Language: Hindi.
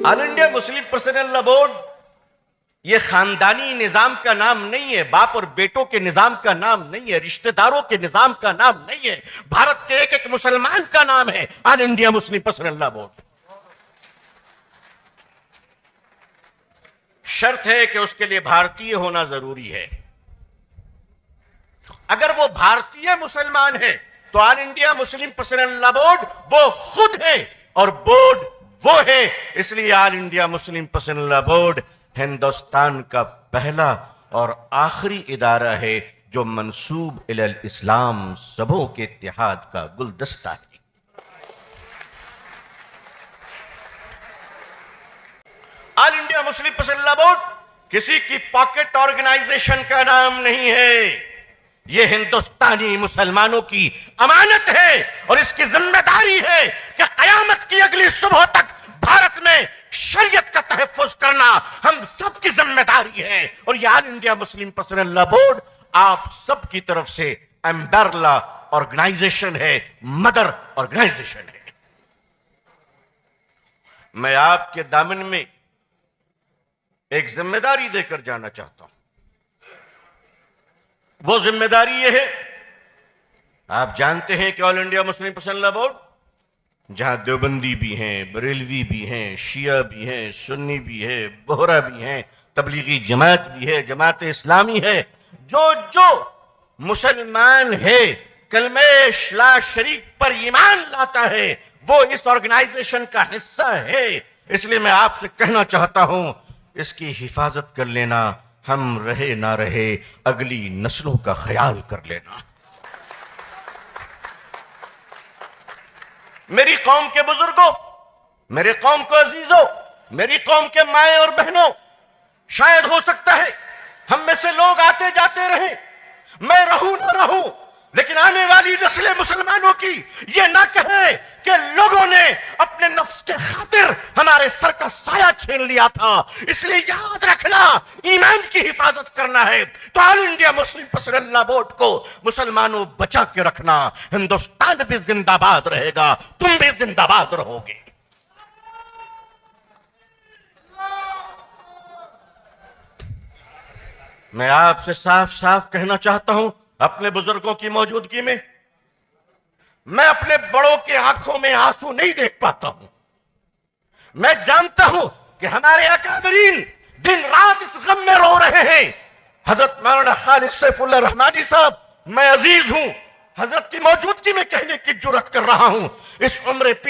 All India Muslim personal law board ये खानदानी निजाम का नाम नहीं है, बाप और बेटों के निजाम का नाम नहीं है, रिश्तेदारों के निजाम का नाम नहीं है, भारत के एक एक मुसलमान का नाम है all India Muslim personal law board. शर्त है कि उसके लिए भारतीय होना जरूरी है। अगर वो भारतीय मुसलमान है तो all India Muslim personal law board वो खुद है और बोर्ड वो है। इसलिए all India Muslim personal law board Hindustan का पहला और आखिरी इदारा है जो मंसूब इलल इस्लाम सबों के इत्तेहाद का गुलदस्ता है। All India Muslim personal law board किसी की पॉकेट ऑर्गेनाइजेशन का नाम नहीं है, यह हिंदुस्तानी मुसलमानों की अमानत है और इसकी जिम्मेदारी है कि कयामत की अगली सुबह तक भारत में शरीयत का तहफ्फुज करना हम सबकी जिम्मेदारी है। और यह all India Muslim personal law board आप सबकी तरफ से अम्ब्रेला ऑर्गेनाइजेशन है, मदर ऑर्गेनाइजेशन है। मैं आपके दामन में एक जिम्मेदारी देकर जाना चाहता हूं। वो जिम्मेदारी यह है, आप जानते हैं कि all India Muslim personal law board जहां देवबंदी भी हैं, बरेलवी भी हैं, शिया भी हैं, सुन्नी भी है, बोहरा भी हैं, तबलीगी जमात भी है, जमात इस्लामी है, जो मुसलमान है कलमे ला शरीक पर ईमान लाता है वो इस ऑर्गेनाइजेशन का हिस्सा है। इसलिए मैं आपसे कहना चाहता हूं, इसकी हिफाजत कर लेना, हम रहे ना रहे अगली नस्लों का ख्याल कर लेना। मेरी कौम के बुजुर्गों, मेरे कौम को अजीजों, मेरी कौम के माए और बहनों, शायद हो सकता है हम में से लोग आते जाते रहे, मैं रहूं ना रहूं, लेकिन आने वाली नस्लें मुसलमानों की यह ना कहे कि लोगों ने अपने नफ्स के खातिर हमारे सर का साया छीन लिया था। इसलिए याद रखना, ईमान की हिफाजत करना है तो all India Muslim personal law board को मुसलमानों बचा के रखना। हिंदुस्तान भी जिंदाबाद रहेगा, तुम भी जिंदाबाद रहोगे। मैं आपसे साफ साफ कहना चाहता हूं, अपने बुजुर्गों की मौजूदगी में मैं अपने बड़ों के आंखों में आंसू नहीं देख पाता हूं। मैं जानता हूं कि हमारे अकाबरीन दिन रात इस गम में रो रहे हैं। हजरत मौलाना खालिद सैफुल्लाह रहमानी साहब, मैं अजीज हूं, हजरत की मौजूदगी में कहने की जुर्रत कर रहा हूं, इस उम्र